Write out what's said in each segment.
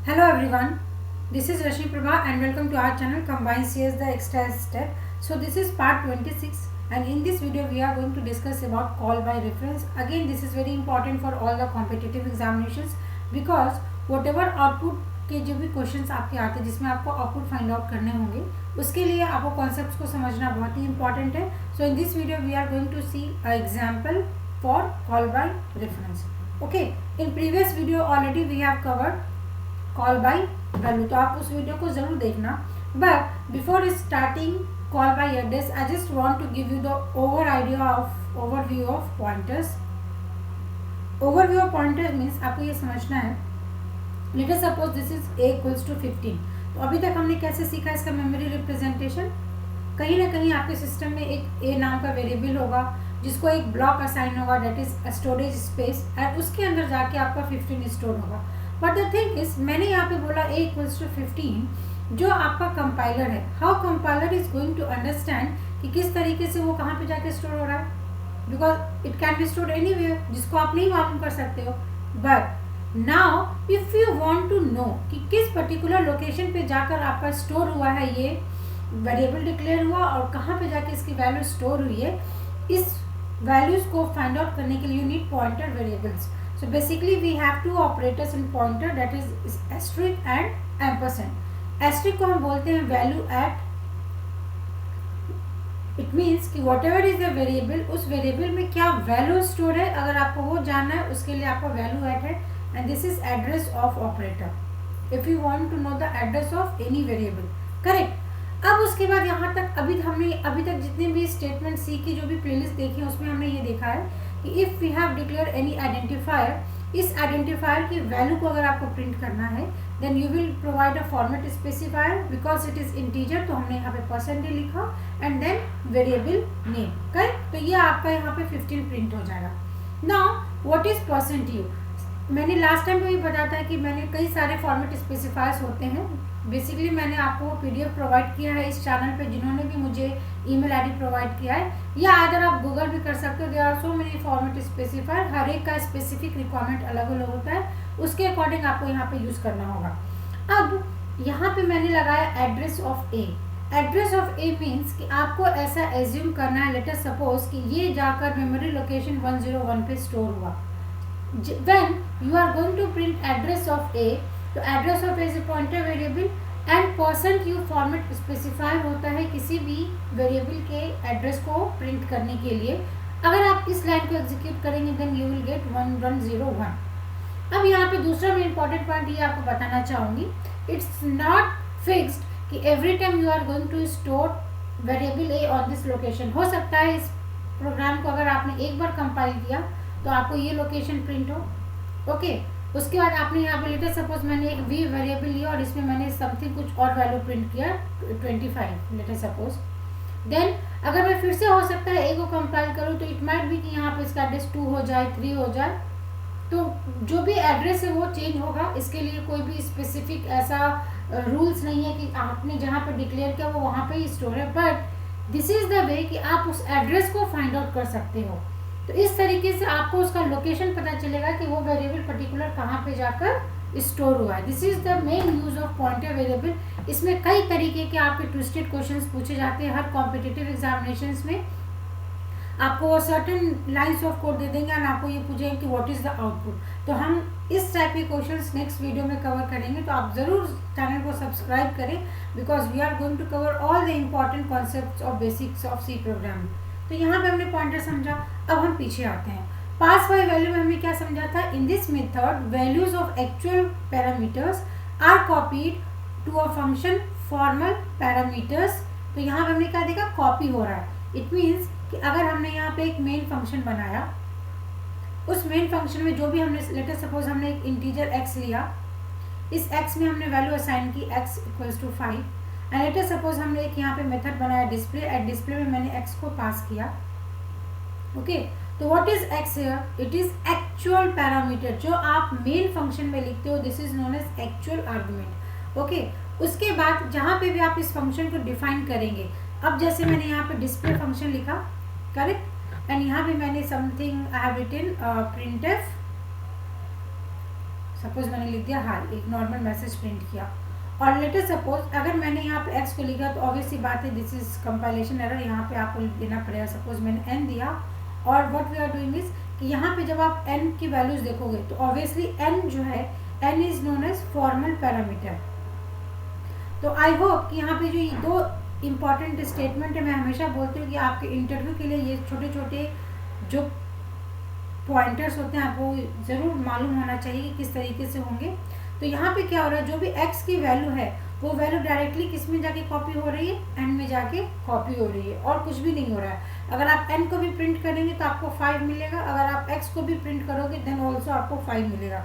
Hello everyone, this is Rashmi Prabha and welcome to our channel Combine CS the Extra Step. So this is part 26 and in this video we are going to discuss about call by reference. Again this is very important for all the competitive examinations because whatever output के जो भी questions आपके आते हैं जिसमें आपको output find out करने होंगे उसके लिए आपको कॉन्सेप्ट्स को समझना बहुत ही इंपॉर्टेंट है. So in this video we are going to see a example for call by reference. Okay, in previous video already we have covered call by value, तो आप उस वीडियो को जरूर देखना. But before starting call by address I just want to give you the overview of pointers. Overview of pointers means आपको ये समझना है. Let us suppose this is a equals to 15. तो अभी तक हमने कैसे सीखा इसका मेमोरी रिप्रेजेंटेशन. कहीं ना कहीं आपके सिस्टम में एक a नाम का वेरिएबल होगा जिसको एक ब्लॉक असाइन होगा, डेट इज स्टोरेज स्पेस, और उसके अंदर जाके आपका 15 स्टोर होगा. बट द थिंग इज मैंने यहाँ पे बोला a इक्वल्स टू 15 जो आपका कंपाइलर है. How compiler is going to understand कि किस तरीके से वो कहाँ पे जाके स्टोर हो रहा है, because it can be stored anywhere जिसको आप नहीं मालूम कर सकते हो. But now if you want to know कि किस पर्टिकुलर लोकेशन पे जाकर आपका स्टोर हुआ है, ये वेरिएबल डिक्लेयर हुआ और कहाँ पे जाके इसकी वैल्यू स्टोर हुई है, इस वैल्यूज को फाइंड आउट करने के लिए you need pointer variables. So basically we have two operators in pointer, that is asterisk and ampersand. Asterisk को हम बोलते हैं value at. It means कि whatever is the variable, उस variable में क्या value store है, अगर आपको वो जानना है उसके लिए आपको value at है. And this is address of operator if you want to know the address of any variable. Correct. अब उसके बाद यहाँ तक हमने अभी तक जितने भी स्टेटमेंट सी की जो भी प्लेलिस्ट देखी है उसमें हमने ये देखा है कि if we have declare any identifier, इस आइडेंटिफायर की वैल्यू को अगर आपको प्रिंट करना है then you will provide a format specifier. Because it is integer तो हमने यहाँ पे परसेंटेज लिखा and then variable name. Correct. तो ये आपका यहाँ पे 15 प्रिंट हो जाएगा. Now what is %u. मैंने लास्ट टाइम पे भी बताया था कि मैंने कई सारे फॉर्मेट स्पेसिफायर्स होते हैं. बेसिकली मैंने आपको पीडीएफ प्रोवाइड किया है इस चैनल पे जिन्होंने भी मुझे ईमेल आईडी प्रोवाइड किया है, या अगर आप गूगल भी कर सकते हो. There are so many format specifier. हर एक का स्पेसिफिक रिक्वायरमेंट अलग अलग होता है, उसके अकॉर्डिंग आपको यहाँ पे यूज़ करना होगा. अब यहाँ पे मैंने लगाया address of A. Address of A means कि आपको ऐसा एज्यूम करना है, लेट अस सपोज कि ये जाकर मेमोरी लोकेशन 101 पे स्टोर हुआ. When you are going to print address of A, तो address of A is a pointer variable and %u format specify होता है किसी भी वेरिएबल के एड्रेस को प्रिंट करने के लिए. अगर आप इस लाइन को एग्जीक्यूट करेंगे देन यू विल गेट 1101. अब यहाँ पे दूसरा मैं इंपॉर्टेंट पॉइंट ये आपको बताना चाहूँगी. इट्स नॉट फिक्स्ड कि every time you are going to store variable a on this location. हो सकता है इस प्रोग्राम को अगर आपने एक बार कंपाइल किया तो आपको ये लोकेशन प्रिंट हो. ओके. उसके बाद आपने यहाँ पे लेटर सपोज मैंने एक वी वेरिएबल लिया और इसमें मैंने समथिंग कुछ और वैल्यू प्रिंट किया 25 लेटर सपोज. देन अगर मैं फिर से हो सकता है ए को कंपाइल करूँ तो इट माइट भी कि यहाँ पे इसका एड्रेस 2 हो जाए, 3 हो जाए. तो जो भी एड्रेस है वो चेंज होगा. इसके लिए कोई भी स्पेसिफिक ऐसा रूल्स नहीं है कि आपने जहाँ पे डिक्लेयर किया वो वहाँ पे ही स्टोर है. But this is the way कि आप उस एड्रेस को फाइंड आउट कर सकते हो. तो इस तरीके से आपको उसका लोकेशन पता चलेगा कि वो वेरिएबल पर्टिकुलर कहाँ पे जाकर स्टोर हुआ है. This is the main use of pointer variable. इसमें कई तरीके के आपके ट्विस्टेड क्वेश्चंस पूछे जाते हैं. हर कॉम्पिटिटिव एग्जामिनेशंस में आपको वो सर्टेन लाइंस ऑफ कोड दे देंगे और आपको ये पूछेंगे कि व्हाट इज द आउटपुट. तो हम इस टाइप के क्वेश्चंस नेक्स्ट वीडियो में कवर करेंगे. तो आप ज़रूर चैनल को सब्सक्राइब करें because we are going to cover all the important concepts of basics of C programming. तो यहाँ पे हमने पॉइंटर समझा. अब हम पीछे आते हैं. पास बाय वैल्यू में हमने क्या समझा था. In this method values of actual parameters are copied to a function formal parameters. तो यहाँ पे हमने क्या देखा, कॉपी हो रहा है. इट मीन्स कि अगर हमने यहाँ पे एक मेन फंक्शन बनाया, उस मेन फंक्शन में जो भी हमने लेटर सपोज हमने एक इंटीजर x लिया, इस x में हमने वैल्यू असाइन की x equals to 5 and later suppose हमने एक यहाँ पे मेथड बनाया डिस्प्ले. एट डिस्प्ले में मैंने x को पास किया. ओके. तो what is x here. It is actual parameter जो आप मेन फंक्शन में लिखते हो. This is known as actual argument. Okay. उसके बाद जहाँ पे भी आप इस फंक्शन को डिफाइन करेंगे, अब जैसे मैंने यहाँ पे डिस्प्ले फंक्शन लिखा, करेक्ट, एंड यहाँ पे मैंने something I have written printf suppose मैंने लिख दिया हाय, एक नॉर्मल मैसेज प्रिंट किया। और लेटर सपोज अगर मैंने यहाँ पे x को लिखा तो ऑब्वियसली बात है दिस इज कंपाइलेशन एरर, यहाँ पे आपको देना पड़ेगा। सपोज मैंने n दिया और what we are doing is कि यहाँ पे जब आप n की वैल्यूज देखोगे तो ऑब्वियसली n जो है n is known as formal parameter. तो आई होप कि यहाँ पे जो ये दो इम्पॉर्टेंट स्टेटमेंट है, मैं हमेशा बोलती हूँ कि आपके इंटरव्यू के लिए ये छोटे छोटे जो पॉइंटर्स होते हैं आपको ज़रूर मालूम होना चाहिए कि किस तरीके से होंगे। तो यहाँ पे क्या हो रहा है, जो भी x की वैल्यू है वो वैल्यू डायरेक्टली किस में जाके कॉपी हो रही है, n में जाके कॉपी हो रही है और कुछ भी नहीं हो रहा है। अगर आप n को भी प्रिंट करेंगे तो आपको 5 मिलेगा, अगर आप x को भी प्रिंट करोगे देन ऑल्सो आपको 5 मिलेगा।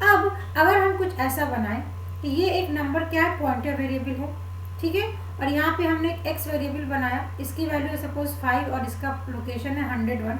अब अगर हम कुछ ऐसा बनाएं कि ये एक नंबर क्या है, पॉइंटर वेरिएबल है, ठीक है, और यहाँ पे हमने एक x वेरिएबल बनाया, इसकी वैल्यू है सपोज 5 और इसका लोकेशन है 101।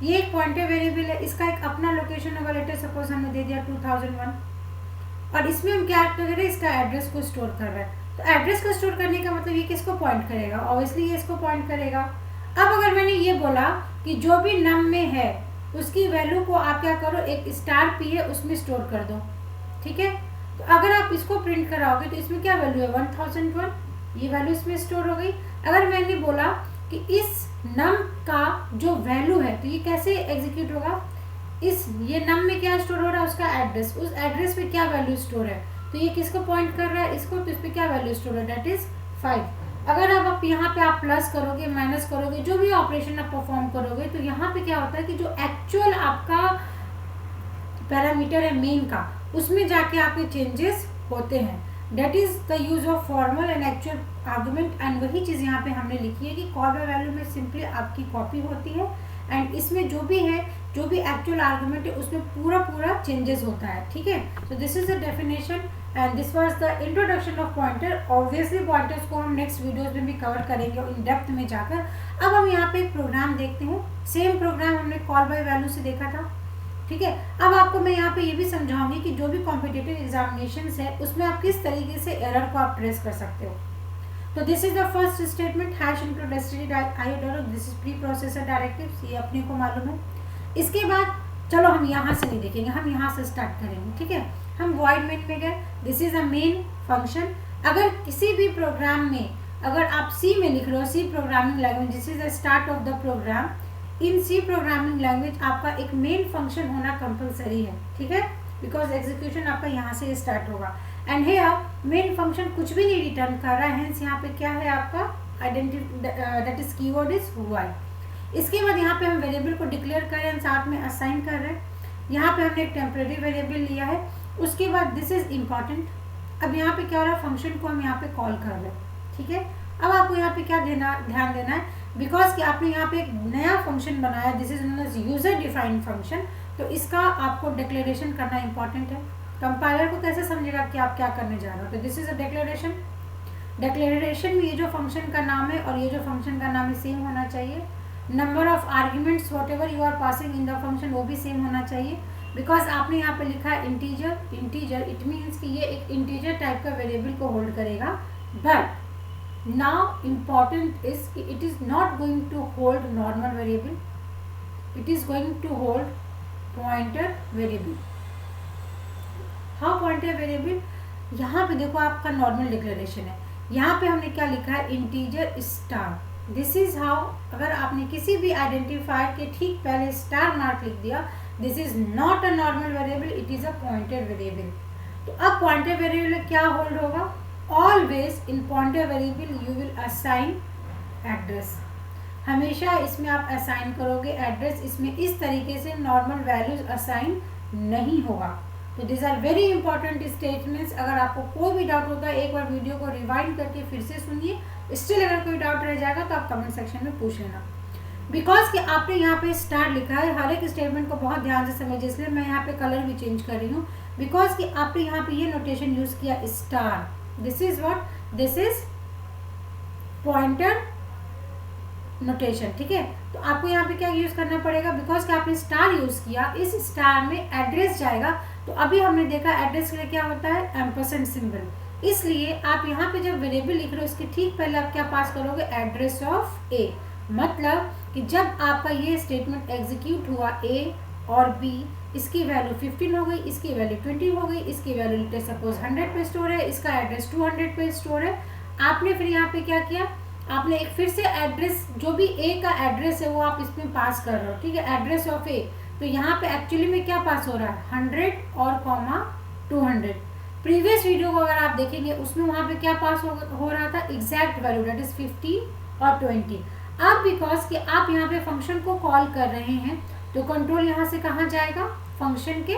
ये एक पॉइंटर वेरिएबल है, इसका एक अपना लोकेशन होगा, लेटर सपोज हमने दे दिया 2001 और इसमें हम क्या कर रहे हैं, इसका एड्रेस को स्टोर कर रहे हैं। तो एड्रेस को स्टोर करने का मतलब ये किसको पॉइंट करेगा, ऑब्वियसली ये इसको पॉइंट करेगा। अब अगर मैंने ये बोला कि जो भी नम में है उसकी वैल्यू को आप क्या करो, एक स्टार पी है उसमें स्टोर कर दो, ठीक है। तो अगर आप इसको प्रिंट कराओगे तो इसमें क्या वैल्यू है 1001, ये वैल्यू इसमें स्टोर हो गई। अगर मैंने बोला कि इस नम का जो वैल्यू है तो ये कैसे एग्जीक्यूट होगा, इस ये नम में क्या स्टोर हो रहा है, उसका एड्रेस, उस एड्रेस पे क्या वैल्यू स्टोर है, तो ये किसको पॉइंट कर रहा है, इसको, तो इस पे क्या वैल्यू स्टोर है, दैट इज 5। अगर आप यहाँ पे आप प्लस करोगे, माइनस करोगे, जो भी ऑपरेशन आप परफॉर्म करोगे तो यहाँ पे क्या होता है कि जो एक्चुअल आपका पैरामीटर है मेन का, उसमें जाके आपके चेंजेस होते हैं। That is the use of formal and actual argument, and वही चीज़ यहाँ पे हमने लिखी है कि कॉल बाय वैल्यू में सिंपली आपकी कॉपी होती है एंड इसमें जो भी है, जो भी एक्चुअल आर्गुमेंट है उसमें पूरा चेंजेस होता है, ठीक है। So this is the definition and this was the introduction of pointer. Obviously pointers को हम नेक्स्ट वीडियोस में भी कवर करेंगे इन डेप्थ में जाकर। अब हम यहाँ पे एक प्रोग्राम देखते हैं, सेम प्रोग्राम हमने कॉल बाय वैल्यू से देखा था, ठीक है। अब आपको मैं यहाँ पे ये भी समझाऊंगी कि जो भी कॉम्पिटिटिव एग्जामिनेशंस है उसमें आप किस तरीके से एरर को आप ट्रेस कर सकते हो। तो this is the first statement, hash into destiny IO, this is pre processor directives, ये अपने को मालूम है। इसके बाद चलो हम यहाँ से नहीं देखेंगे, हम यहाँ से स्टार्ट करेंगे, ठीक है। हम वॉइड मेन में गए, this is a main function. अगर किसी भी प्रोग्राम में अगर आप सी में लिख रहे हो, C programming language, this is the start of the program. In C programming language आपका एक मेन फंक्शन होना कंपलसरी है, ठीक है, बिकॉज एग्जीक्यूशन आपका यहाँ से स्टार्ट होगा। एंड हियर मेन फंक्शन कुछ भी नहीं रिटर्न कर रहा है, हेंस यहाँ पे क्या है आपका identity, that is keyword is y. इसके बाद यहाँ पे हम वेरिएबल को डिक्लेयर कर रहे हैं, साथ में असाइन कर रहे हैं। यहाँ पे हमने एक टेम्परेरी वेरिएबल लिया है। उसके बाद दिस इज इम्पॉर्टेंट, अब यहाँ पे क्या हो रहा है, फंक्शन को हम यहाँ पे कॉल कर रहे हैं, ठीक है। अब आपको यहाँ पे क्या ध्यान देना है, बिकॉज कि आपने यहाँ पे एक नया फंक्शन बनाया, this is known as user defined function, तो इसका आपको डिक्लेरेशन करना इंपॉर्टेंट है। कंपाइलर को कैसे समझेगा कि आप क्या करने जा रहे हो, तो this is a declaration. Declaration में ये जो फंक्शन का नाम है और ये जो फंक्शन का नाम है सेम होना चाहिए। Number of arguments whatever you are passing in the function वो भी सेम होना चाहिए, बिकॉज आपने यहाँ पे लिखा है इंटीजर, इंटीजर इट मीन्स कि ये एक इंटीजर टाइप का वेरिएबल को होल्ड करेगा। But now important is it is not going to hold normal variable, it is going to hold pointer variable। how pointer variable, यहाँ पे देखो आपका नॉर्मल डिक्लेरेशन है, यहाँ पे हमने क्या लिखा है, integer star. This is how, अगर आपने किसी भी आइडेंटिफायर के ठीक पहले स्टार मार्क लिख दिया, this is not a normal variable, it is a pointer variable. तो अब पॉइंटर वेरिएबल क्या होल्ड होगा, always in pointer variable you will assign address, हमेशा इसमें आप असाइन करोगे एड्रेस, इसमें इस तरीके से नॉर्मल वैल्यूज असाइन नहीं होगा। तो this are very important statements. अगर आपको कोई भी डाउट होता है एक बार वीडियो को रिवाइंड करके फिर से सुनिए, स्टिल अगर कोई डाउट रह जाएगा तो आप कमेंट सेक्शन में पूछ लेना। बिकॉज कि आपने यहाँ पे स्टार लिखा है, हर एक स्टेटमेंट को बहुत ध्यान से समझिए, इसलिए मैं यहाँ पे कलर भी चेंज कर रही हूँ, बिकॉज कि आपने यहाँ पे ये नोटेशन यूज किया star. This is what, this is pointer notation, ठीक है। तो आपको यहाँ पे क्या यूज करना पड़ेगा, बिकॉज कि आपने स्टार यूज किया, इस स्टार में एड्रेस जाएगा। तो अभी हमने देखा एड्रेस के लिए क्या होता है, एम्परसेंड सिंबल, इसलिए आप यहाँ पे जब वेरिएबल लिख रहे हो इसके ठीक पहले आप क्या पास करोगे, एड्रेस ऑफ ए। मतलब कि जब आपका ये स्टेटमेंट एग्जीक्यूट हुआ ए और बी, इसकी वैल्यू 15 हो गई, इसकी वैल्यू 20 हो गई, इसकी वैल्यू लेट सपोज 100 पे स्टोर है, इसका एड्रेस 200 पे स्टोर है। आपने फिर यहाँ पे क्या किया, आपने एक फिर से एड्रेस, जो भी ए का एड्रेस है वो आप इसमें पास कर रहे हो, ठीक है, एड्रेस ऑफ ए। तो यहाँ पे एक्चुअली में क्या पास हो रहा है, 100 और कॉमा 200। प्रीवियस वीडियो को अगर आप देखेंगे उसमें वहाँ पे क्या पास हो रहा था, एग्जैक्ट वैल्यू, दैट इज 15 और 20। अब बिकॉज कि आप यहाँ पे फंक्शन को कॉल कर रहे हैं तो कंट्रोल यहाँ से कहाँ जाएगा, फंक्शन के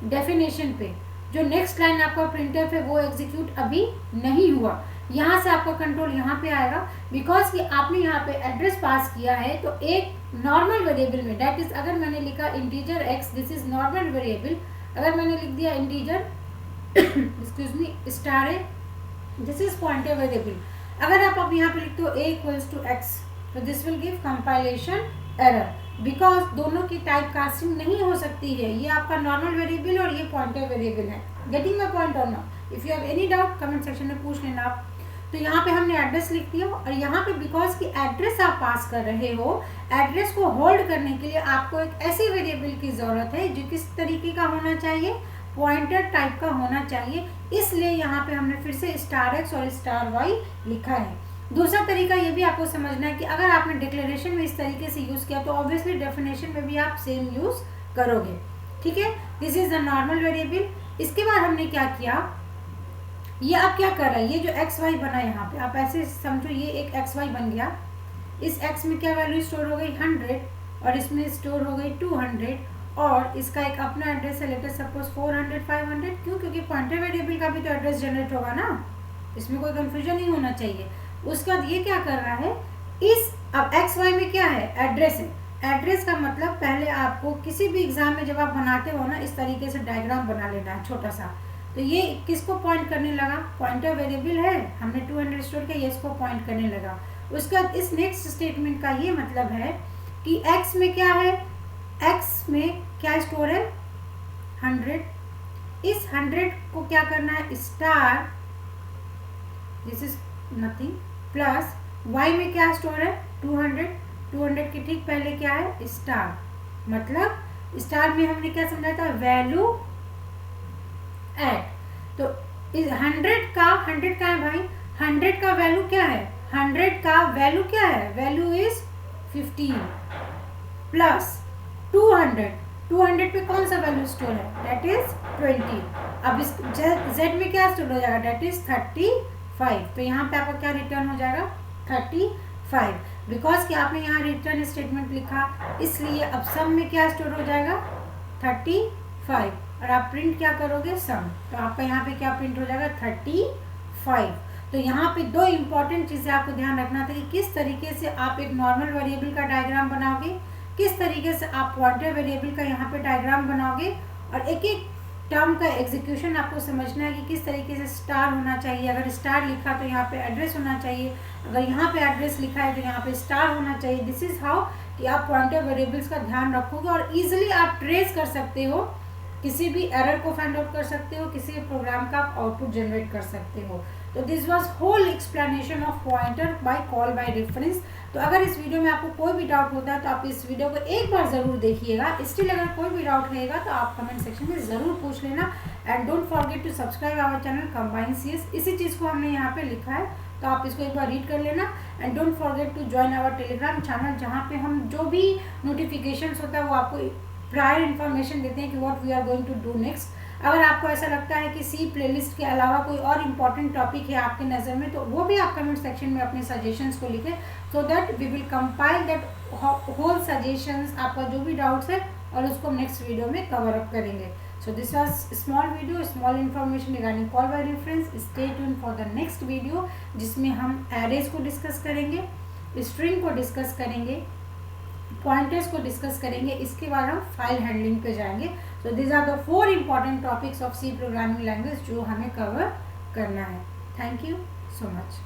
डेफिनेशन पे। जो नेक्स्ट लाइन आपका प्रिंटफ है वो एग्जीक्यूट अभी नहीं हुआ, यहाँ से आपका कंट्रोल यहाँ पे आएगा। बिकॉज कि आपने यहाँ पे एड्रेस पास किया है तो एक नॉर्मल वेरिएबल में, दैट इज अगर मैंने लिखा integer x, this is normal variable. अगर मैंने लिख दिया integer excuse me star A, this is pointer variable. अगर आप अब यहाँ पे लिखते हो a इक्वल्स टू एक्स, तो this will give compilation error, because दोनों की टाइप कास्टिंग नहीं हो सकती है। ये आपका नॉर्मल वेरिएबल और ये पॉइंटर वेरिएबल है। गेटिंग माय पॉइंट और not? If you have any doubt comment section में पूछ लेना आप। तो यहाँ पे हमने एड्रेस लिख दिया और यहाँ पे बिकॉज की एड्रेस आप पास कर रहे हो, एड्रेस को होल्ड करने के लिए आपको एक ऐसी वेरिएबल की जरूरत है जो किस तरीके का होना चाहिए, पॉइंटर टाइप का होना चाहिए। इसलिए यहाँ पे हमने फिर से स्टार एक्स और स्टार वाई लिखा है। दूसरा तरीका ये भी आपको समझना है कि अगर आपने डिक्लेरेशन में इस तरीके से यूज किया तो ऑब्वियसली डेफिनेशन में भी आप सेम यूज करोगे, ठीक है। This is the normal variable. इसके बाद हमने क्या किया, ये आप क्या कर रहा है, ये जो एक्स वाई बना यहाँ पे आप ऐसे समझो, ये एक एक्स वाई बन गया। इस एक्स में क्या वैल्यू स्टोर हो गई 100 और इसमें स्टोर हो गई 200 और इसका एक अपना एड्रेस है, लेट अस सपोज 400 500। क्यों? क्योंकि पॉइंटर वेरिएबल का भी तो एड्रेस जनरेट होगा ना, इसमें कोई कंफ्यूजन नहीं होना चाहिए। उसके बाद ये क्या कर रहा है, इस अब एक्स वाई में क्या है, एड्रेस है। एड्रेस का मतलब पहले आपको किसी भी एग्जाम में जब आप बनाते हो ना, इस तरीके से डायग्राम बना लेना है छोटा सा। तो ये किसको पॉइंट करने लगा, पॉइंटर वेरिएबल है, हमने 200 स्टोर किया, ये इसको पॉइंट करने लगा। उसके बाद इस नेक्स्ट स्टेटमेंट का ये मतलब है कि एक्स में क्या है, एक्स में क्या स्टोर है 100। इस 100 को क्या करना है, star, this is nothing, plus y में क्या स्टोर है 200। 200 के ठीक पहले क्या है, स्टार, मतलब स्टार में हमने क्या समझा था, वैल्यू ऐड। तो इस 100 का है भाई, 100 का वैल्यू क्या है, 100 का वैल्यू क्या है, वैल्यू इज 15 प्लस 200 पे कौन सा वैल्यू स्टोर है, दैट इज 20। अब इस z में क्या स्टोर हो जाएगा, दैट इज 35। तो यहाँ पे आपका क्या रिटर्न हो जाएगा 35, बिकॉज कि आपने यहाँ रिटर्न स्टेटमेंट लिखा, इसलिए अब सम में क्या स्टोर हो जाएगा 35 और आप प्रिंट क्या करोगे, सम। तो आपका यहाँ पे क्या प्रिंट हो जाएगा 35। तो यहाँ पे दो इंपॉर्टेंट चीज़ें आपको ध्यान रखना था कि किस तरीके से आप एक नॉर्मल वेरिएबल का डायग्राम बनाओगे, किस तरीके से आप पॉइंटर वेरिएबल का यहाँ पे डायग्राम बनाओगे, और एक एक टर्म का एग्जीक्यूशन आपको समझना है कि किस तरीके से स्टार होना चाहिए। अगर स्टार लिखा तो यहाँ पे एड्रेस होना चाहिए, अगर यहाँ पे एड्रेस लिखा है तो यहाँ पे स्टार होना चाहिए। दिस इज हाउ कि आप पॉइंटर वेरिएबल्स का ध्यान रखोगे और इजीली आप ट्रेस कर सकते हो, किसी भी एरर को फाइंड आउट कर सकते हो, किसी भी प्रोग्राम का आप आउटपुट जनरेट कर सकते हो। तो this was whole explanation of pointer by call by reference. तो अगर इस वीडियो में आपको कोई भी डाउट होता है तो आप इस वीडियो को एक बार ज़रूर देखिएगा। स्टिल अगर कोई भी डाउट रहेगा तो आप कमेंट सेक्शन में ज़रूर पूछ लेना। And don't forget to subscribe our channel combine CS. इसी चीज़ को हमने यहाँ पे लिखा है, तो आप इसको एक बार रीड कर लेना। And don't forget to join our Telegram channel, जहाँ पे हम जो भी नोटिफिकेशंस होता है वो आपको प्रायर इन्फॉर्मेशन देते हैं कि what we are going to do next. अगर आपको ऐसा लगता है कि सी प्लेलिस्ट के अलावा कोई और इम्पॉर्टेंट टॉपिक है आपके नज़र में, तो वो भी आप कमेंट सेक्शन में अपने सजेशंस को लिखें, so that we will compile that whole suggestions, आपका जो भी डाउट्स है, और उसको नेक्स्ट वीडियो में कवर अप करेंगे। So this was small video, small information regarding call by reference. Stay tuned for the next video, जिसमें हम एरेज को डिस्कस करेंगे, स्ट्रिंग को डिस्कस करेंगे, पॉइंटर्स को डिस्कस करेंगे। इसके बाद हम फाइल हैंडलिंग पे जाएंगे। So this are the 4 important topics of C programming language जो हमें कवर करना है। Thank you so much.